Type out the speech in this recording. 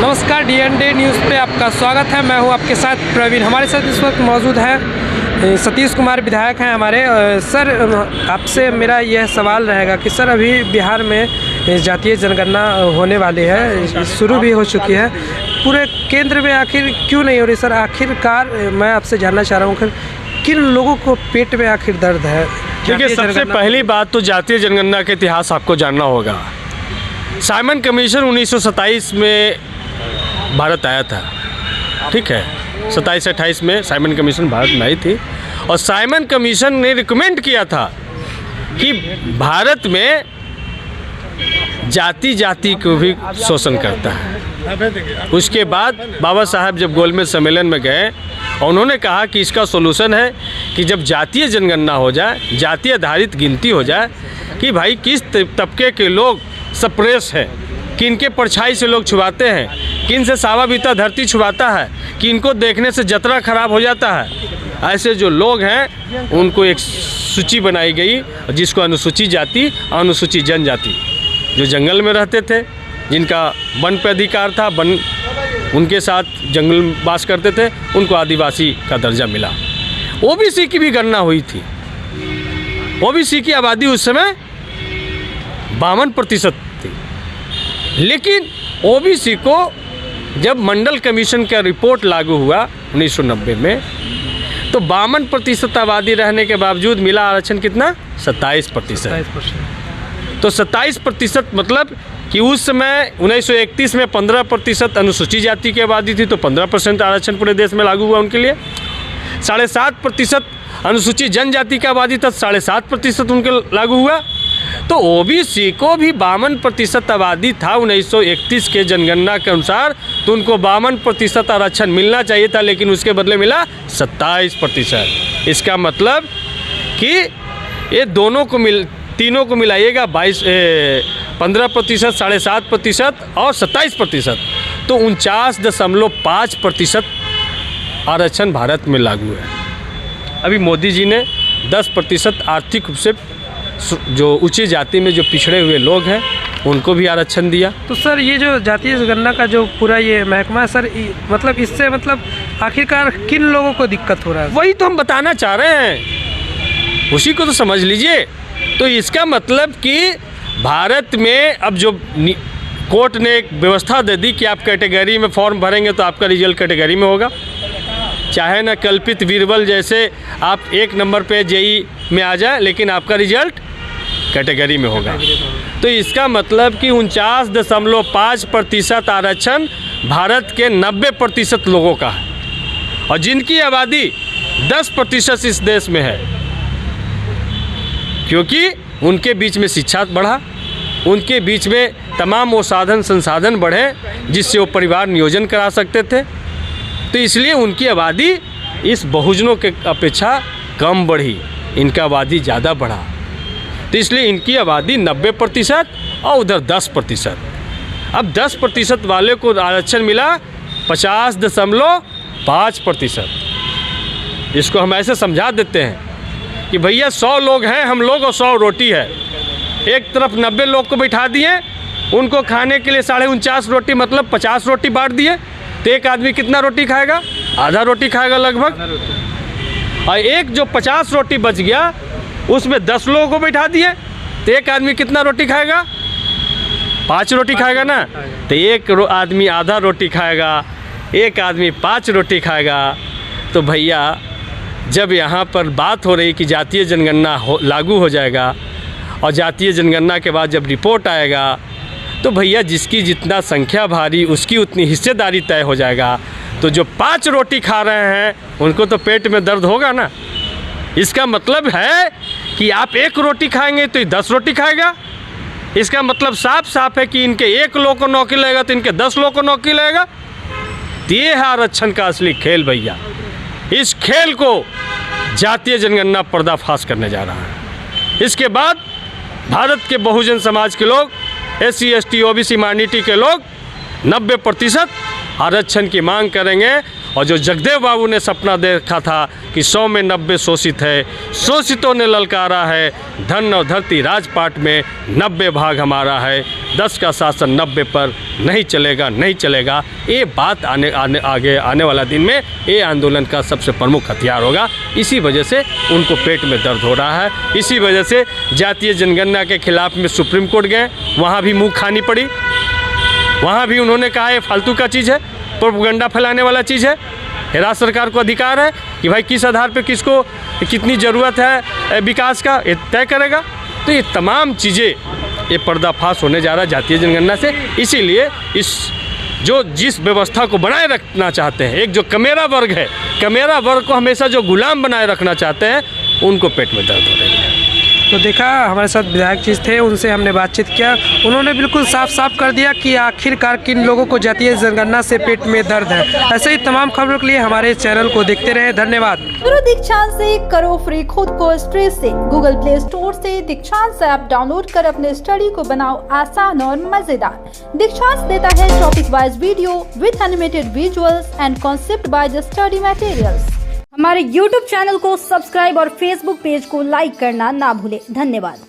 नमस्कार, DND news पे आपका स्वागत है। मैं हूं आपके साथ प्रवीण। हमारे साथ इस वक्त मौजूद है सतीश कुमार, विधायक हैं हमारे। सर, आपसे मेरा यह सवाल रहेगा कि सर, अभी बिहार में जातीय जनगणना होने वाली है, शुरू भी हो चुकी है। पूरे केंद्र में आखिर क्यों नहीं हो रही सर? आखिरकार मैं आपसे जानना चाह रहा हूँ कि किन लोगों को पेट में आखिर दर्द है? देखिए, सबसे पहली बात तो जातीय जनगणना का इतिहास आपको जानना होगा। साइमन कमीशन 1927 में भारत आया था, ठीक है। 27-28 में साइमन कमीशन भारत में आई थी और साइमन कमीशन ने रिकमेंड किया था कि भारत में जाति को भी शोषण करता है। उसके बाद बाबा साहब जब गोलमेज सम्मेलन में गए और उन्होंने कहा कि इसका सोल्यूशन है कि जब जातीय जनगणना हो जाए, जातीय आधारित गिनती हो जाए कि भाई किस तबके के लोग सप्रेस है, किन के परछाई से लोग छुपाते हैं, किन से सावा बीता धरती छुपाता है, कि इनको देखने से जतरा खराब हो जाता है। ऐसे जो लोग हैं उनको एक सूची बनाई गई जिसको अनुसूचित जाति, अनुसूचित जनजाति, जो जंगल में रहते थे, जिनका वन पे अधिकार था, वन उनके साथ जंगल वास करते थे, उनको आदिवासी का दर्जा मिला। ओबीसी की भी गणना हुई थी। ओबीसी की आबादी उस समय 52% थी, लेकिन ओबीसी को जब मंडल कमीशन का रिपोर्ट लागू हुआ 1990 में, तो 52% आबादी रहने के बावजूद मिला आरक्षण कितना? 27%। तो 27% मतलब कि उस समय 1931 में 15% अनुसूचित जाति की आबादी थी, तो 15% आरक्षण पूरे देश में लागू हुआ उनके लिए। 7.5% अनुसूचित जनजाति की आबादी था, 7.5% उनके लागू हुआ। तो ओबीसी को भी 52% आबादी था 1931 के जनगणना के अनुसार, तो उनको 52% आरक्षण मिलना चाहिए था, लेकिन उसके बदले मिला 27%। इसका मतलब कि ये तीनों को मिलाइएगा 15%, 7.5% और 27%, तो 49.5% आरक्षण भारत में लागू है। अभी मोदी जी ने 10% आर्थिक रूप से जो ऊंची जाति में जो पिछड़े हुए लोग हैं उनको भी आरक्षण दिया। तो सर, ये जो जातीय जनगणना का जो पूरा ये महकमा है सर, मतलब इससे मतलब आखिरकार किन लोगों को दिक्कत हो रहा है? वही तो हम बताना चाह रहे हैं, उसी को तो समझ लीजिए। तो इसका मतलब कि भारत में अब जो कोर्ट ने एक व्यवस्था दे दी कि आप कैटेगरी में फॉर्म भरेंगे तो आपका रिजल्ट कैटेगरी में होगा, चाहे ना कल्पित बीरबल जैसे आप 1 नंबर पे जेई में आ जाए, लेकिन आपका रिजल्ट कैटेगरी में होगा। तो इसका मतलब कि 49.5% आरक्षण भारत के 90% लोगों का है, और जिनकी आबादी 10% इस देश में है, क्योंकि उनके बीच में शिक्षा बढ़ा, उनके बीच में तमाम वो साधन संसाधन बढ़े जिससे वो परिवार नियोजन करा सकते थे। तो इसलिए उनकी आबादी इस बहुजनों के अपेक्षा कम बढ़ी, इनका आबादी ज़्यादा बढ़ा। तो इसलिए इनकी आबादी 90% और उधर 10%। अब 10% वाले को आरक्षण मिला 50.5%। इसको हम ऐसे समझा देते हैं कि भैया 100 लोग हैं हम लोग और 100 रोटी है। एक तरफ 90 लोग को बैठा दिए, उनको खाने के लिए 49.5 रोटी मतलब 50 रोटी बांट दिए, तो एक आदमी कितना रोटी खाएगा? आधा रोटी खाएगा लगभग। और एक जो 50 रोटी बच गया उसमें 10 लोगों को बैठा दिए, तो एक आदमी कितना रोटी खाएगा? 5 रोटी खाएगा ना। तो एक आदमी आधा रोटी खाएगा, एक आदमी 5 रोटी खाएगा। तो भैया, जब यहाँ पर बात हो रही कि जातीय जनगणना लागू हो जाएगा और जातीय जनगणना के बाद जब रिपोर्ट आएगा, तो भैया जिसकी जितना संख्या भारी उसकी उतनी हिस्सेदारी तय हो जाएगा। तो जो 5 रोटी खा रहे हैं उनको तो पेट में दर्द होगा ना। इसका मतलब है कि आप 1 रोटी खाएंगे तो 10 रोटी खाएगा। इसका मतलब साफ साफ है कि इनके 1 लोग को नौकरी लगेगा तो इनके 10 लोग को नौकरी लगेगा। ये है आरक्षण का असली खेल भैया। इस खेल को जातीय जनगणना पर्दाफाश करने जा रहा है। इसके बाद भारत के बहुजन समाज के लोग, SC ST OBC माइनॉरिटी के लोग 90% आरक्षण की मांग करेंगे और जो जगदेव बाबू ने सपना देखा था कि 100 में 90 शोषित है, शोषितों ने ललकारा है, धन और धरती राजपाट में 90 भाग हमारा है, 10 का शासन 90 पर नहीं चलेगा, नहीं चलेगा। ये बात आगे आने वाला दिन में ये आंदोलन का सबसे प्रमुख हथियार होगा। इसी वजह से उनको पेट में दर्द हो रहा है, इसी वजह से जातीय जनगणना के खिलाफ में सुप्रीम कोर्ट गए, वहाँ भी मुँह खानी पड़ी। वहाँ भी उन्होंने कहा ये फालतू का चीज़ है, प्रोपेगेंडा फैलाने वाला चीज़ है। राज्य सरकार को अधिकार है कि भाई किस आधार पे किसको कितनी ज़रूरत है विकास का, ये तय करेगा। तो ये तमाम चीज़ें ये पर्दाफाश होने जा रहा है जातीय जनगणना से। इसीलिए जिस व्यवस्था को बनाए रखना चाहते हैं, एक जो कमेरा वर्ग है, कमेरा वर्ग को हमेशा जो गुलाम बनाए रखना चाहते हैं, उनको पेट में दर्द हो रही है। तो देखा, हमारे साथ विधायक जी थे, उनसे हमने बातचीत किया, उन्होंने बिल्कुल साफ साफ कर दिया कि आखिरकार किन लोगों को जातीय जनगणना से पेट में दर्द है। ऐसे ही तमाम खबरों के लिए हमारे चैनल को देखते रहें। धन्यवाद। दीक्षांत से करो फ्री, खुद को स्ट्रेस से। गूगल प्ले स्टोर से दीक्षांत ऐप डाउनलोड कर अपने स्टडी को बनाओ आसान और मजेदार। दीक्षांत देता है topic wise video with animated visuals and concept by the study materials. हमारे YouTube चैनल को सब्सक्राइब और Facebook पेज को लाइक करना ना भूलें। धन्यवाद।